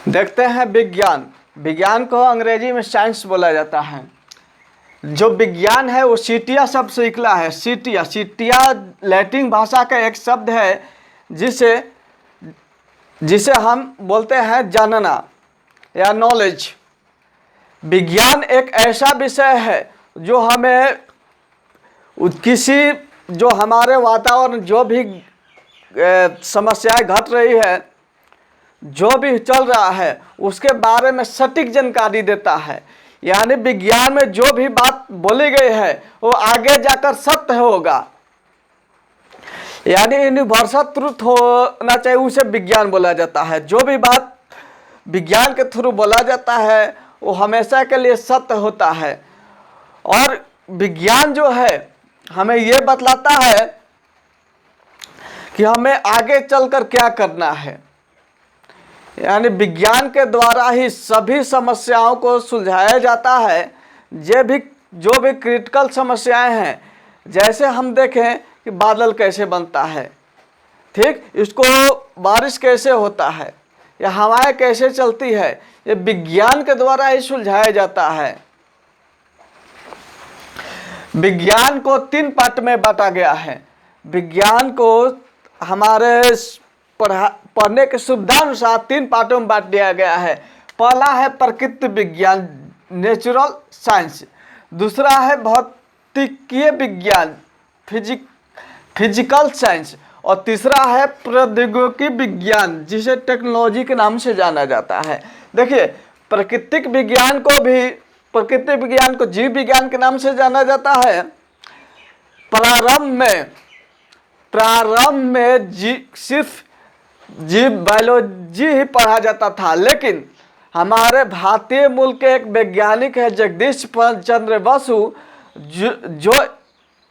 देखते हैं विज्ञान। विज्ञान को अंग्रेजी में साइंस बोला जाता है। जो विज्ञान है वो सीटिया शब्द से निकला है। सीटिया लैटिन भाषा का एक शब्द है जिसे हम बोलते हैं जानना या नॉलेज। विज्ञान एक ऐसा विषय है जो हमें जो हमारे वातावरण जो भी समस्याएं घट रही है, जो भी चल रहा है, उसके बारे में सटीक जानकारी देता है। यानी विज्ञान में जो भी बात बोली गई है वो आगे जाकर सत्य होगा, यानी यूनिवर्सल ट्रुथ होना चाहिए, उसे विज्ञान बोला जाता है। जो भी बात विज्ञान के थ्रू बोला जाता है वो हमेशा के लिए सत्य होता है। और विज्ञान जो है हमें ये बतलाता है कि हमें आगे चलकर क्या करना है। यानी विज्ञान के द्वारा ही सभी समस्याओं को सुलझाया जाता है। जो भी क्रिटिकल समस्याएं हैं, जैसे हम देखें कि बादल कैसे बनता है, ठीक, इसको बारिश कैसे होता है, या हवाएं कैसे चलती है, ये विज्ञान के द्वारा ही सुलझाया जाता है। विज्ञान को 3 पार्ट में बांटा गया है। विज्ञान को हमारे पढ़ने के सुविधानुसार 3 पार्टों में बांट दिया गया है। पहला है प्रकृति विज्ञान, नेचुरल साइंस। दूसरा है भौतिकीय विज्ञान, फिजिकल साइंस। और तीसरा है प्रौद्योगिकी विज्ञान, जिसे टेक्नोलॉजी के नाम से जाना जाता है। देखिए, प्राकृतिक विज्ञान को जीव विज्ञान के नाम से जाना जाता है। प्रारंभ में सिर्फ जीव बायोलॉजी ही पढ़ा जाता था, लेकिन हमारे भारतीय मूल के एक वैज्ञानिक है जगदीश चंद्र बसु, जो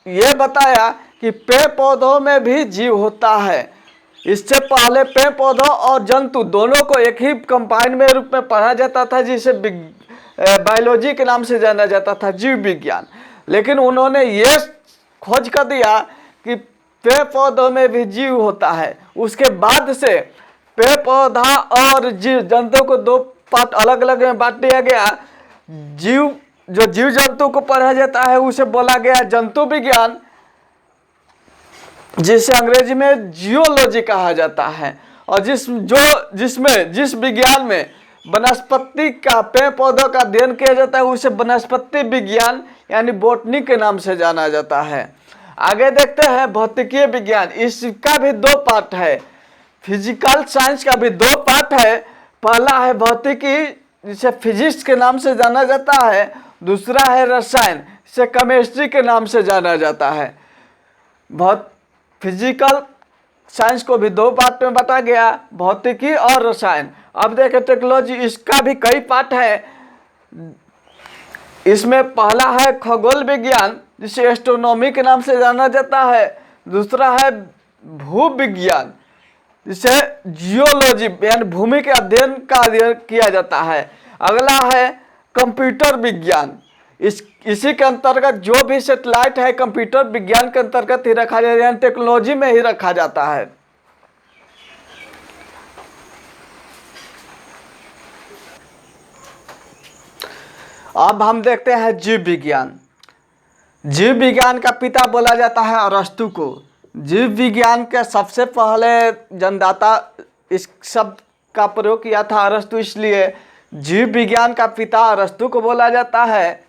ये बताया कि पेड़ पौधों में भी जीव होता है। इससे पहले पेड़ पौधों और जंतु दोनों को एक ही कंपाउंड में रूप में पढ़ा जाता था, जिसे बायोलॉजी के नाम से जाना जाता था, जीव विज्ञान। लेकिन उन्होंने ये खोज कर दिया कि पेड़ पौधों में भी जीव होता है। उसके बाद से पेड़ पौधा और जीव जंतु को 2 पार्ट अलग अलग में बांट दिया गया। जो जीव जंतु को पढ़ा जाता है उसे बोला गया जंतु विज्ञान, जिसे अंग्रेजी में जियोलॉजी कहा जाता है। और जिस विज्ञान में वनस्पति का, पेड़ पौधों का अध्ययन किया जाता है, उसे वनस्पति विज्ञान यानी बॉटनी के नाम से जाना जाता है। आगे देखते हैं भौतिकीय विज्ञान। इसका भी 2 पार्ट है। फिजिकल साइंस का भी 2 पार्ट है। पहला है भौतिकी, जिसे फिजिक्स के नाम से जाना जाता है। दूसरा है रसायन, जिसे केमिस्ट्री के नाम से जाना जाता है। फिजिकल साइंस को भी 2 पार्ट में बांटा गया, भौतिकी और रसायन। अब देखें टेक्नोलॉजी, इसका भी कई पार्ट है। इसमें पहला है खगोल विज्ञान, जिसे एस्ट्रोनॉमी के नाम से जाना जाता है। दूसरा है भू विज्ञान, जिसे जियोलॉजी यानी भूमि के अध्ययन किया जाता है। अगला है कंप्यूटर विज्ञान। इसी के अंतर्गत जो भी सैटेलाइट है कंप्यूटर विज्ञान के अंतर्गत ही रखा जाता है, यानी टेक्नोलॉजी में ही रखा जाता है। अब हम देखते हैं जीव विज्ञान। जीव विज्ञान का पिता बोला जाता है अरस्तु को। जीव विज्ञान के सबसे पहले जन्मदाता इस शब्द का प्रयोग किया था अरस्तु, इसलिए जीव विज्ञान का पिता अरस्तु को बोला जाता है।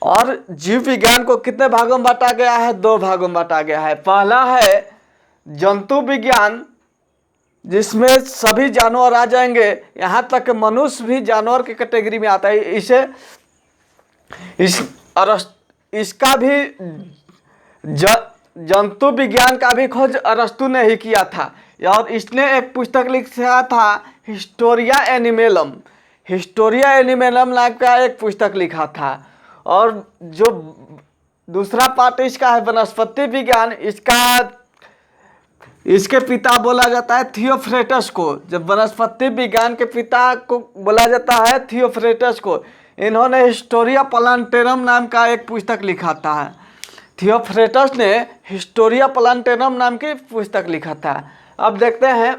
और जीव विज्ञान को कितने भागों में बांटा गया है? 2 भागों में बांटा गया है। पहला है जंतु विज्ञान, जिसमें सभी जानवर आ जाएंगे, यहाँ तक मनुष्य भी जानवर की कैटेगरी में आता है। इसका भी जंतु विज्ञान का भी खोज अरस्तु ने ही किया था। और इसने एक पुस्तक लिखा था हिस्टोरिया एनिमलम। हिस्टोरिया एनिमलम नाम का एक पुस्तक लिखा था। और जो दूसरा पार्ट इसका है वनस्पति विज्ञान। इसके पिता बोला जाता है थियोफ्रेटस को। जब वनस्पति विज्ञान के पिता को बोला जाता है थियोफ्रेटस को। इन्होंने हिस्टोरिया प्लांटेरम नाम का एक पुस्तक लिखा था। थियोफ्रेटस ने हिस्टोरिया प्लांटेरम नाम की पुस्तक लिखा था। अब देखते हैं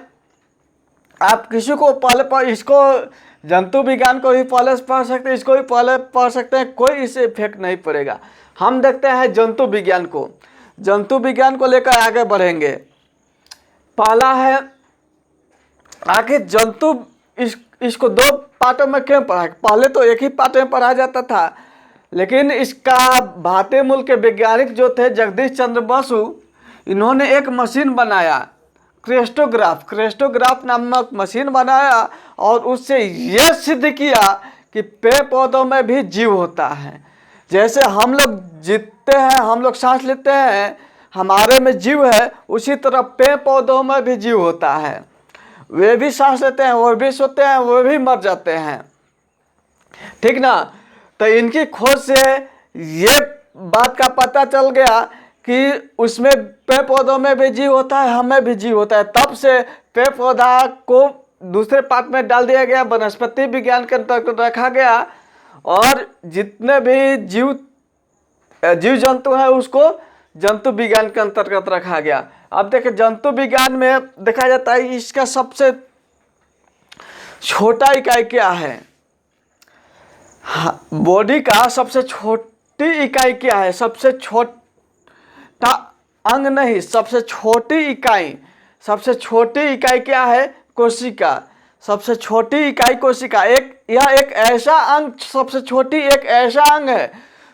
आप किसी को पहले इसको जंतु विज्ञान को भी पहले से पढ़ सकते हैं, इसको भी पहले पढ़ सकते हैं, कोई इससे इफेक्ट नहीं पड़ेगा। हम देखते हैं जंतु विज्ञान को, जंतु विज्ञान को लेकर आगे बढ़ेंगे। पहला है आखिर जंतु, इसको दो पार्टों में क्यों पढ़ा? पहले तो एक ही पार्ट में पढ़ा जाता था, लेकिन इसका भारतीय मूल के वैज्ञानिक जो थे जगदीश चंद्र बसु, इन्होंने एक मशीन बनाया, क्रेस्टोग्राफ नामक मशीन बनाया, और उससे यह सिद्ध किया कि पेड़ पौधों में भी जीव होता है। जैसे हम लोग जीते हैं, हम लोग सांस लेते हैं, हमारे में जीव है, उसी तरह पेड़ पौधों में भी जीव होता है। वे भी सांस लेते हैं, वो भी सोते हैं, वो भी मर जाते हैं, ठीक ना। तो इनकी खोज से ये बात का पता चल गया कि उसमें पेड़ पौधों में भी जीव होता है, हमें भी जीव होता है। तब से पेड़ पौधा को दूसरे पार्ट में डाल दिया गया, वनस्पति विज्ञान के अंतर्गत रखा गया, और जितने भी जीव जंतु हैं उसको जंतु विज्ञान के अंतर्गत रखा गया। अब देखिए जंतु विज्ञान में देखा जाता है इसका सबसे छोटा इकाई क्या है, बॉडी का सबसे छोटी इकाई क्या है? सबसे छोटा अंग नहीं, सबसे छोटी इकाई क्या है? कोशिका। सबसे छोटी इकाई कोशिका। यह एक ऐसा अंग, सबसे छोटी एक ऐसा अंग है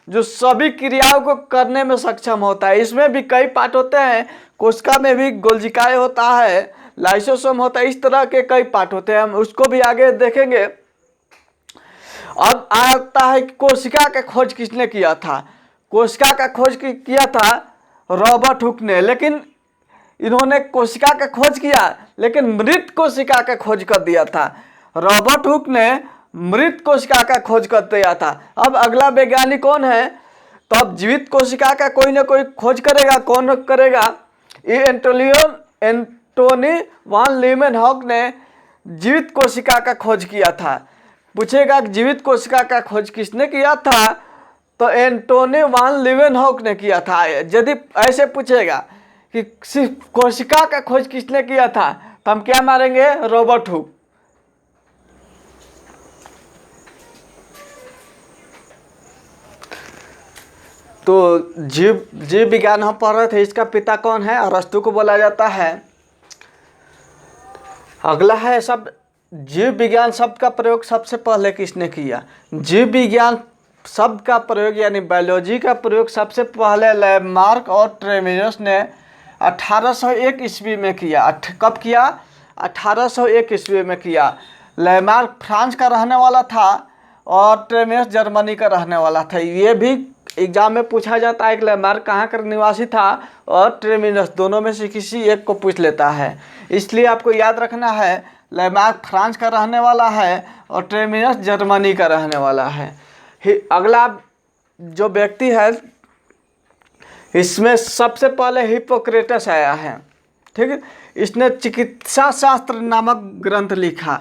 जो सभी क्रियाओं को करने में सक्षम होता है। इसमें भी कई पार्ट होते हैं, कोशिका में भी गोल्जिकाए होता है, लाइसोसोम होता है, इस तरह के कई पार्ट होते हैं, हम उसको भी आगे देखेंगे। अब आता है कि कोशिका का खोज किसने किया था? कोशिका का खोज किया था रॉबर्ट हुक ने, लेकिन इन्होंने कोशिका का खोज किया लेकिन मृत कोशिका का खोज कर दिया था। रॉबर्ट हुक ने मृत कोशिका का खोज कर दिया था। अब अगला वैज्ञानिक कौन है? तो अब जीवित कोशिका का कोई ना कोई खोज करेगा। कौन करेगा? ये एंटोनी वान लीमेनहॉक ने जीवित कोशिका का खोज किया था। पूछेगा जीवित कोशिका का खोज किसने किया था? तो एंटोनी वान लीमेनहॉक ने किया था। यदि ऐसे पूछेगा कि सिर्फ कोशिका का खोज किसने किया था, तो हम क्या मारेंगे? Robert Hooke. तो जीव विज्ञान हम पढ़ रहे थे, इसका पिता कौन है? अरस्तु को बोला जाता है। अगला है सब जीव विज्ञान शब्द का प्रयोग सबसे पहले किसने किया? जीव विज्ञान शब्द का प्रयोग यानी बायोलॉजी का प्रयोग सबसे पहले लैमार्क और ट्रेमिनस ने 1801 ईस्वी में किया। कब किया? 1801 ईस्वी में किया। लैमार्क फ्रांस का रहने वाला था और ट्रेमिनस जर्मनी का रहने वाला था। ये भी एग्जाम में पूछा जाता है कि लैमार्क कहाँ का निवासी था और ट्रेमिनस, दोनों में से किसी एक को पूछ लेता है। इसलिए आपको याद रखना है लैमार्क फ्रांस का रहने वाला है और ट्रेमिनस जर्मनी का रहने वाला है। अगला जो व्यक्ति है इसमें सबसे पहले हिप्पोक्रेटस आया है, ठीक है। इसने चिकित्सा शास्त्र नामक ग्रंथ लिखा।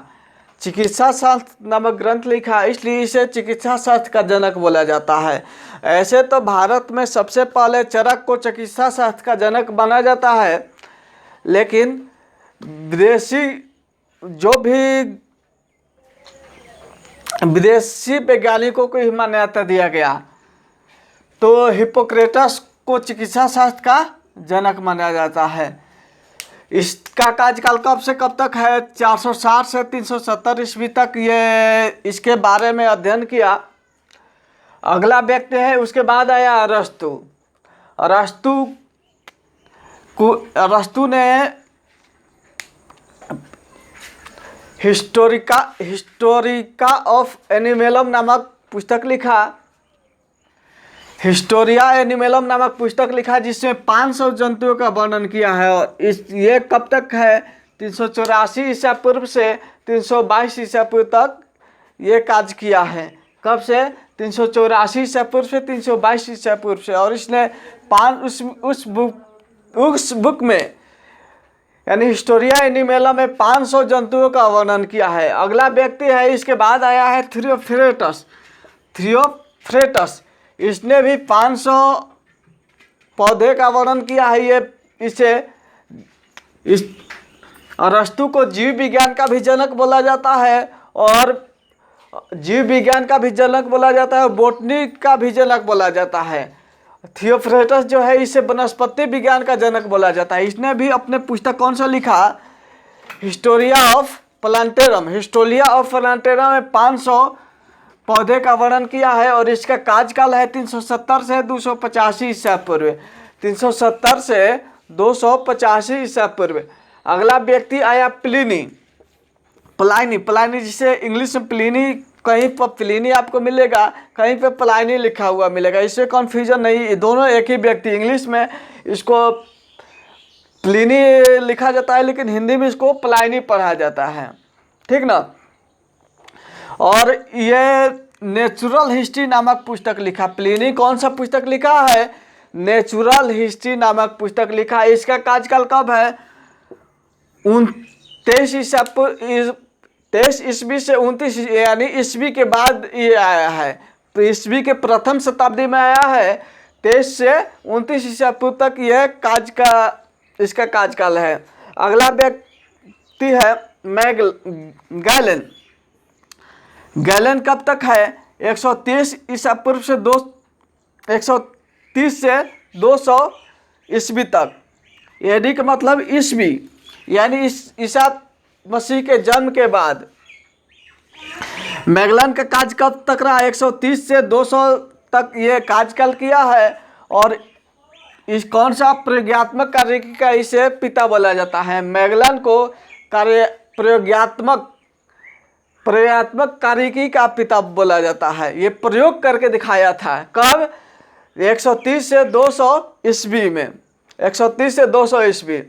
चिकित्सा शास्त्र नामक ग्रंथ लिखा, इसलिए इसे चिकित्सा शास्त्र का जनक बोला जाता है। ऐसे तो भारत में सबसे पहले चरक को चिकित्सा शास्त्र का जनक माना जाता है, लेकिन विदेशी वैज्ञानिकों को ही मान्यता दिया गया। तो हिप्पोक्रेटस को चिकित्सा शास्त्र का जनक माना जाता है। इसका कार्यकाल कब से कब तक है? 460 से 370 ईस्वी तक ये इसके बारे में अध्ययन किया। अगला व्यक्ति है, उसके बाद आया अरस्तु। अरस्तु ने हिस्टोरिका ऑफ एनिमलम नामक पुस्तक लिखा। हिस्टोरिया एनिमलम नामक पुस्तक लिखा, जिसमें 500 जंतुओं का वर्णन किया है। और ये कब तक है? 384 ईसा पूर्व से 322 ईसा पूर्व तक ये कार्य किया है। कब से? 384 ईसा पूर्व से 322 ईसा पूर्व से। और इसने उस बुक में यानी हिस्टोरिया एनिमलम में 500 जंतुओं का वर्णन किया है। अगला व्यक्ति है, इसके बाद आया है थियोफ्रेटस। इसने भी 500 पौधे का वर्णन किया है। अरस्तु को जीव विज्ञान का भी जनक बोला जाता है, और जीव विज्ञान का भी जनक बोला जाता है, बोटनी का भी जनक बोला जाता है। थियोफ्रेटस जो है इसे वनस्पति विज्ञान का जनक बोला जाता है। इसने भी अपने पुस्तक कौन सा लिखा, Historia of plantarum. Historia of plantarum में 500 पौधे का वर्णन किया है, और इसका कार्यकाल है 370 से 285 ईसा पूर्व। 370 से 285 ईसा पूर्व। अगला व्यक्ति आया प्लिनी। प्लाइनी जिसे इंग्लिश में प्लिनी, कहीं पर प्लिनी आपको मिलेगा, कहीं पे प्लाइनी लिखा हुआ मिलेगा, इससे कन्फ्यूजन नहीं, ये दोनों एक ही व्यक्ति। इंग्लिश में इसको प्लिनी लिखा जाता है, लेकिन हिंदी में इसको प्लाइनी पढ़ा जाता है, ठीक ना। और ये नेचुरल हिस्ट्री नामक पुस्तक लिखा। प्लिनी कौन सा पुस्तक लिखा है, नेचुरल हिस्ट्री नामक पुस्तक लिखा। इसका कार्यकाल कब है, 23 ईस्वी से 29 यानी ईस्वी के बाद ये आया है। तो ईस्वी के प्रथम शताब्दी में आया है। 23 से 29 ईसा पूर्व तक यह इसका कार्यकाल है। अगला व्यक्ति है गैलन। गैलन कब तक है, 130 ईसा पूर्व से 130 से 200 ईस्वी तक। एडी का मतलब ईस्वी, यानी ईसा मसीह के जन्म के बाद। मैगलन का कार्य कब तक रहा, 130 से 200 तक ये कार्यकाल किया है। और इस कौन सा प्रयोगात्मक कार्य का इसे पिता बोला जाता है। मैगलन को प्रयोगात्मक कार्यकी का पिता बोला जाता है। ये प्रयोग करके दिखाया था कब, 130 से 200 ईस्वी में। 130 से 200 ईस्वी।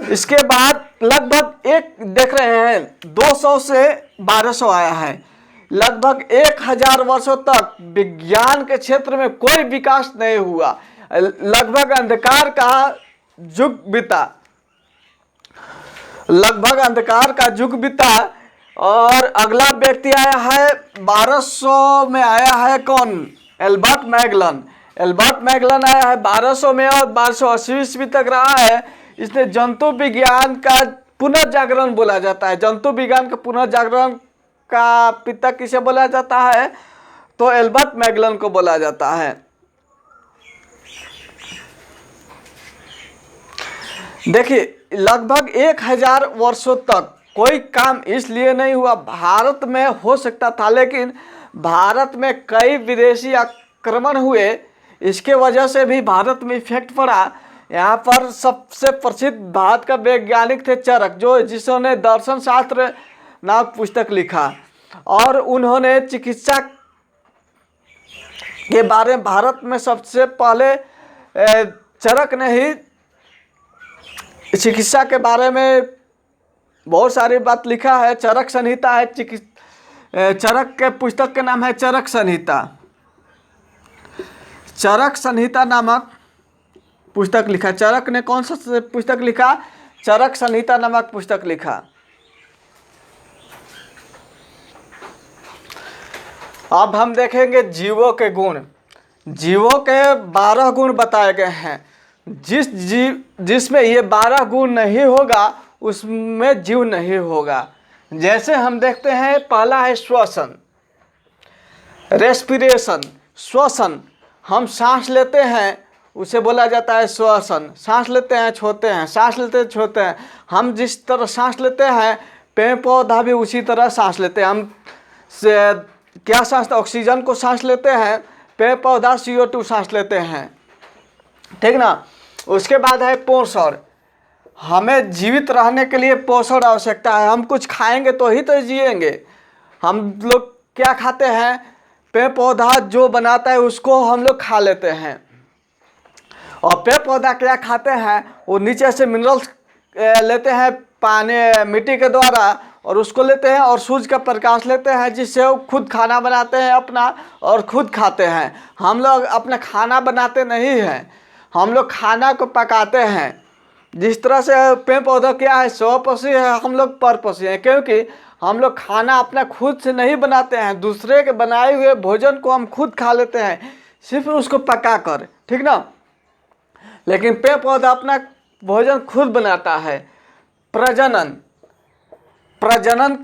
इसके बाद लगभग देख रहे हैं 200 से 1200 आया है। लगभग 1000 वर्षों तक विज्ञान के क्षेत्र में कोई विकास नहीं हुआ। लगभग अंधकार का युग बीता। और अगला व्यक्ति आया है 1200 में आया है कौन, एल्बर्ट मैगलन। एल्बर्ट मैगलन आया है 1200 में और 1280 ईस्वी तक रहा है। इसने जंतु विज्ञान का पुनर्जागरण बोला जाता है। जंतु विज्ञान का पुनर्जागरण का पिता किसे बोला जाता है, तो एल्बर्ट मैगलन को बोला जाता है। देखिए लगभग 1000 वर्षों तक कोई काम इसलिए नहीं हुआ। भारत में हो सकता था, लेकिन भारत में कई विदेशी आक्रमण हुए, इसके वजह से भी भारत में इफेक्ट पड़ा। यहाँ पर सबसे प्रसिद्ध भारत का वैज्ञानिक थे चरक, जिन्होंने दर्शन शास्त्र नामक पुस्तक लिखा। और उन्होंने चिकित्सा के बारे में भारत में सबसे पहले चरक ने ही चिकित्सा के बारे में बहुत सारी बात लिखा है। चरक संहिता है, चरक के पुस्तक के नाम है चरक संहिता। चरक संहिता नामक पुस्तक लिखा। चरक ने कौन सा पुस्तक लिखा, चरक संहिता नामक पुस्तक लिखा। अब हम देखेंगे जीवों के गुण। जीवों के 12 गुण बताए गए हैं। जिसमें ये 12 गुण नहीं होगा उसमें जीव नहीं होगा। जैसे हम देखते हैं, पहला है श्वसन, रेस्पिरेशन। श्वसन, हम सांस लेते हैं उसे बोला जाता है श्वसन। सांस लेते हैं छोड़ते हैं, सांस लेते हैं छोड़ते हैं। हम जिस तरह सांस लेते हैं, पेड़ पौधा भी उसी तरह सांस लेते हैं। हम क्या सांस, ऑक्सीजन को सांस लेते हैं, पेड़ पौधा CO2 सांस लेते हैं, ठीक ना। उसके बाद है पोषण। हमें जीवित रहने के लिए पोषण आवश्यकता है। हम कुछ खाएंगे तो ही तो जिएंगे। हम लोग क्या खाते हैं, पेड़ पौधा जो बनाता है उसको हम लोग खा लेते हैं। और पेड़ पौधा क्या खाते हैं, वो नीचे से मिनरल्स लेते हैं पानी मिट्टी के द्वारा, और उसको लेते हैं और सूरज का प्रकाश लेते हैं, जिससे वो खुद खाना बनाते हैं अपना और खुद खाते हैं। हम लोग अपना खाना बनाते नहीं हैं, हम लोग खाना को पकाते हैं। जिस तरह से पेड़ पौधा क्या है, स्वपोषी है, हम लोग परपोषी हैं, क्योंकि हम लोग खाना अपना खुद से नहीं बनाते हैं। दूसरे के बनाए हुए भोजन को हम खुद खा लेते हैं, सिर्फ उसको पका कर, ठीक ना। लेकिन पेड़ पौधा अपना भोजन खुद बनाता है। प्रजनन, प्रजनन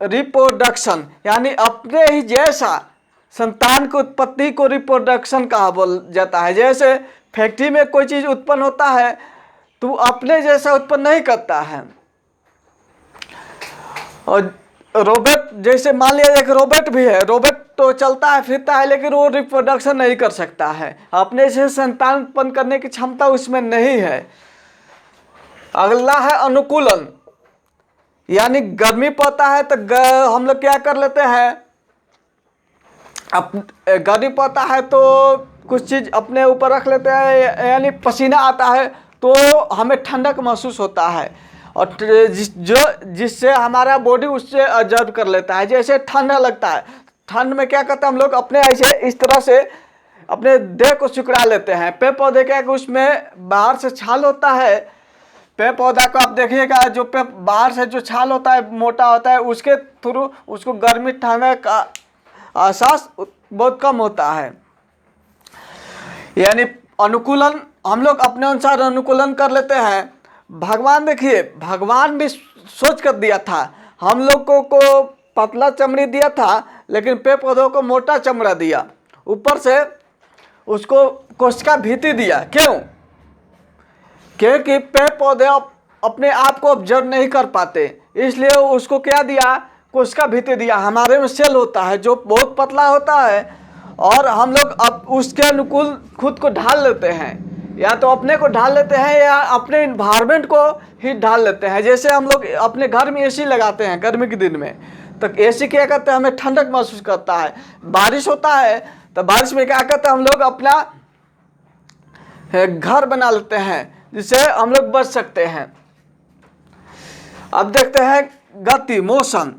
रिप्रोडक्शन, यानी अपने ही जैसा संतान की उत्पत्ति को रिप्रोडक्शन कहा बोल जाता है। जैसे फैक्ट्री में कोई चीज उत्पन्न होता है तो अपने जैसा उत्पन्न नहीं करता है। और रोबोट, जैसे मान लिया एक रोबोट भी है, रोबोट तो चलता है फिरता है लेकिन वो रिप्रोडक्शन नहीं कर सकता है, अपने से संतान उत्पन्न करने की क्षमता उसमें नहीं है। अगला है अनुकूलन, यानी गर्मी पड़ता है तो हम लोग क्या कर लेते हैं, गर्मी पड़ता है तो कुछ चीज अपने ऊपर रख लेते हैं, यानी पसीना आता है तो हमें ठंडक महसूस होता है और जिससे हमारा बॉडी उससे ऑब्जर्व कर लेता है। जैसे ठंडा लगता है, ठंड में क्या करते हैं हम लोग अपने ऐसे इस तरह से अपने देह को सिकुड़ा लेते हैं। पेड़ पौधे क्या है कि उसमें बाहर से छाल होता है, पेड़ पौधा को आप देखिएगा जो बाहर से जो छाल होता है मोटा होता है, उसके थ्रू उसको गर्मी ठंडा का एहसास बहुत कम होता है। यानी अनुकूलन हम लोग अपने अनुसार अनुकूलन कर लेते हैं। भगवान देखिए, भगवान भी सोच कर दिया था, हम लोग को पतला चमड़ी दिया था लेकिन पेड़ पौधों को मोटा चमड़ा दिया, ऊपर से उसको कोशिका भीति दिया। क्यों? क्योंकि पेड़ पौधे अपने आप को ऑब्जर्व नहीं कर पाते, इसलिए उसको क्या दिया, कोशिका भीति दिया। हमारे में सेल होता है जो बहुत पतला होता है और हम लोग अब उसके अनुकूल खुद को ढाल लेते हैं, या तो अपने को ढाल लेते हैं या अपने इन्वायरमेंट को ही ढाल लेते हैं। जैसे हम लोग अपने घर में एसी लगाते हैं गर्मी के दिन में, तो एसी क्या करते हैं, हमें ठंडक महसूस करता है। बारिश होता है तो बारिश में क्या करते हैं हम लोग अपना घर बना लेते हैं जिससे हम लोग बच सकते हैं। अब देखते हैं गति, मोशन।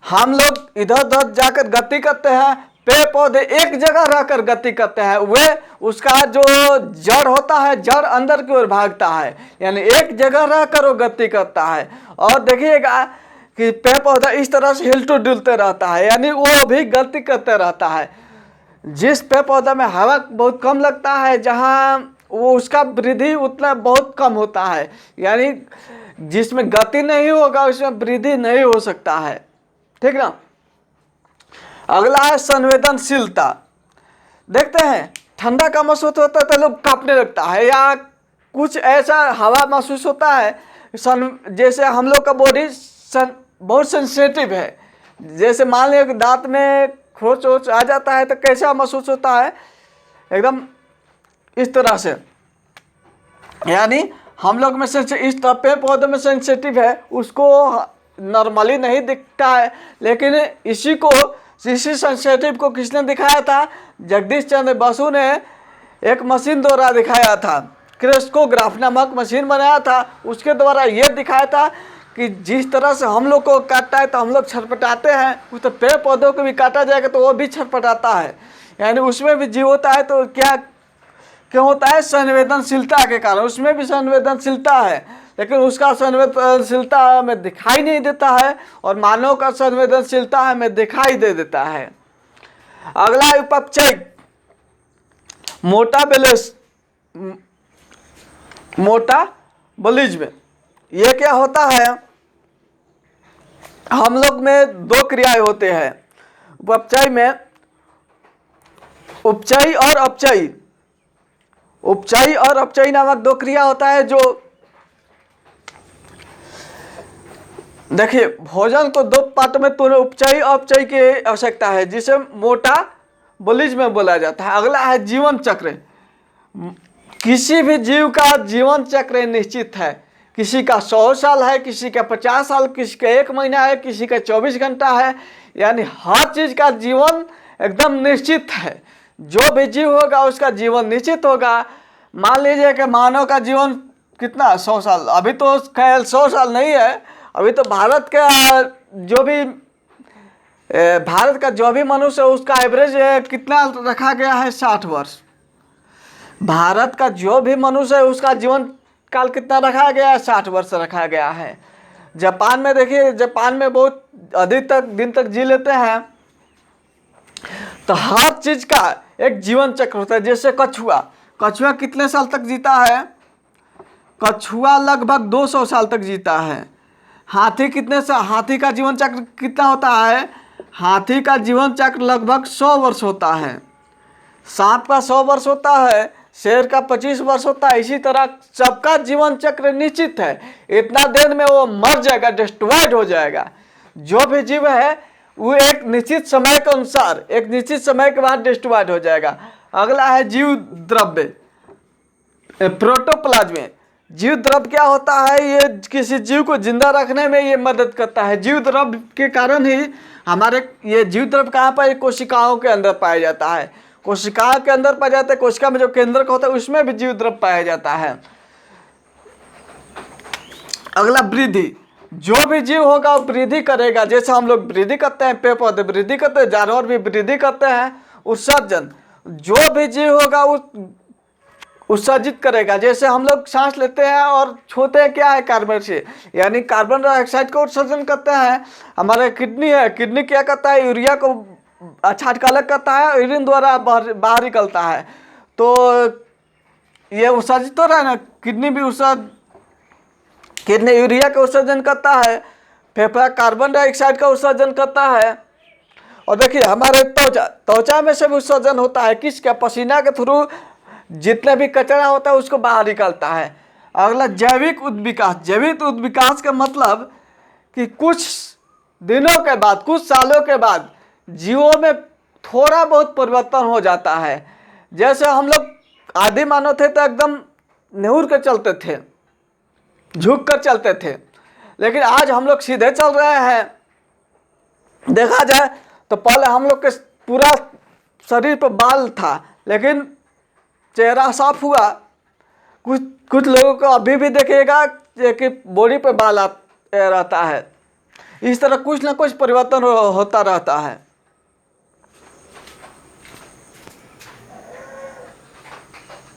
हम लोग इधर उधर जाकर गति करते हैं, पेड़ पौधे एक जगह रहकर गति करते हैं। वे उसका जो जड़ होता है, जड़ अंदर की ओर भागता है, यानी एक जगह रहकर वो गति करता है। और देखिएगा कि पेड़ पौधा इस तरह से हिलते डुलते रहता है, यानी वो भी गति करते रहता है। जिस पेड़ पौधा में हवा बहुत कम लगता है, जहाँ वो उसका वृद्धि उतना बहुत कम होता है, यानी जिसमें गति नहीं होगा उसमें वृद्धि नहीं हो सकता है। ठीक ना। अगला है संवेदनशीलता। देखते हैं ठंडा का महसूस होता है तो लोग कांपने लगता है, या कुछ ऐसा हवा महसूस होता है जैसे हम लोग का बॉडी बहुत सेंसिटिव है। जैसे मान लिया कि दांत में खरोच वोच आ जाता है तो कैसा महसूस होता है, एकदम इस तरह से। यानी हम लोग में इस तरह पेड़ पौधे में सेंसिटिव है, उसको नॉर्मली नहीं दिखता है, लेकिन इसी सेंसिटिव को किसने दिखाया था, जगदीश चंद्र बसु ने एक मशीन द्वारा दिखाया था, क्रेस्कोग्राफ नामक मशीन बनाया था। उसके द्वारा ये दिखाया था कि जिस तरह से हम लोग को काटता है तो हम लोग छटपटाते हैं, उस तो पेड़ पौधों को भी काटा जाएगा तो वो भी छटपटाता है, यानी उसमें भी जीव होता है। तो क्यों होता है, संवेदनशीलता के कारण। उसमें भी संवेदनशीलता है लेकिन उसका संवेदनशीलता हमें दिखाई नहीं देता है, और मानव का संवेदनशीलता हमें दिखाई दे देता है। अगला है उपपचय, मोटाबॉलिज्म। ये क्या होता है, हम लोग में दो क्रियाएं होते हैं उपपचय में, उपचय और अपचय। उपचय और अपचय नामक दो क्रिया होता है। जो देखिए भोजन को दो पार्ट में तोड़े, उपचय और अपचय की आवश्यकता है, जिसे मोटाबॉलिज्म में बोला जाता है। अगला है जीवन चक्र। किसी भी जीव का जीवन चक्र निश्चित है, किसी का 100 साल है, किसी का 50 साल, किसी का 1 महीना है, किसी का 24 घंटा है, यानी हर चीज का जीवन एकदम निश्चित है। जो भी जीव होगा उसका जीवन निश्चित होगा। मान लीजिए कि मानव का जीवन कितना, 100 साल। अभी तो खैर 100 साल नहीं है, अभी तो भारत का जो भी मनुष्य है उसका एवरेज कितना रखा गया है, 60 वर्ष। भारत का जो भी मनुष्य है उसका जीवन काल कितना रखा गया है, 60 वर्ष रखा गया है। जापान में देखिए, जापान में बहुत अधिक दिन तक जी लेते हैं। तो हर चीज का एक जीवन चक्र होता है। जैसे कछुआ कितने साल तक जीता है, कछुआ लगभग 200 साल तक जीता है। हाथी का जीवन चक्र कितना होता है? हाथी का जीवन चक्र लगभग 100 वर्ष होता है। सांप का 100 वर्ष होता है, शेर का 25 वर्ष होता है। इसी तरह सबका जीवन चक्र निश्चित है, इतना दिन में वो मर जाएगा, डिस्ट्रॉयड हो जाएगा। जो भी जीव है वो एक निश्चित समय के अनुसार एक निश्चित समय के बाद डिस्ट्रॉयड हो जाएगा। अगला है जीव द्रव्य, प्रोटोप्लाज्म। जीव द्रव्य क्या होता है? ये किसी जीव को जिंदा रखने में ये मदद करता है। जीव द्रव्य के कारण ही हमारे ये जीव द्रव्य कहाँ पर? कोशिकाओं के अंदर पाया जाता है। कोशिका के अंदर पाया जाता है, कोशिका में जो केंद्रक होता है उसमें भी जीव द्रव्य पाया जाता है। अगला वृद्धि। जो भी जीव होगा वो वृद्धि करेगा। जैसे हम लोग वृद्धि करते हैं, पेड़ पौधे वृद्धि करते हैं, जानवर भी वृद्धि करते हैं। उत्सर्जन, जो भी जीव होगा वो उत्सर्जित करेगा। जैसे हम लोग सांस लेते हैं और छोड़ते हैं क्या है? कार्बन से, यानी कार्बन डाइऑक्साइड का उत्सर्जन करते हैं। हमारा किडनी है, किडनी क्या करता है? यूरिया को अच्छा अलग करता है, यूरिन द्वारा बाहर निकलता है। तो ये उत्सर्जित हो रहा है ना, किडनी भी किडनी यूरिया का उत्सर्जन करता है, फेफड़ा कार्बन डाइऑक्साइड का उत्सर्जन करता है। और देखिए हमारे त्वचा में से भी उत्सर्जन होता है। किसका? पसीना के थ्रू जितने भी कचरा होता है उसको बाहर निकलता है। अगला जैविक उद्विकास। जैविक उद्विकास का मतलब कि कुछ दिनों के बाद, कुछ सालों के बाद जीवों में थोड़ा बहुत परिवर्तन हो जाता है। जैसे हम लोग आदि मानव थे तो एकदम निहुर कर चलते थे, झुक कर चलते थे, लेकिन आज हम लोग सीधे चल रहे हैं। देखा जाए तो पहले हम लोग के पूरा शरीर पर बाल था, लेकिन चेहरा साफ हुआ। कुछ लोगों को अभी भी देखिएगा कि बॉडी पे बाल रहता है। इस तरह कुछ ना कुछ परिवर्तन होता रहता है।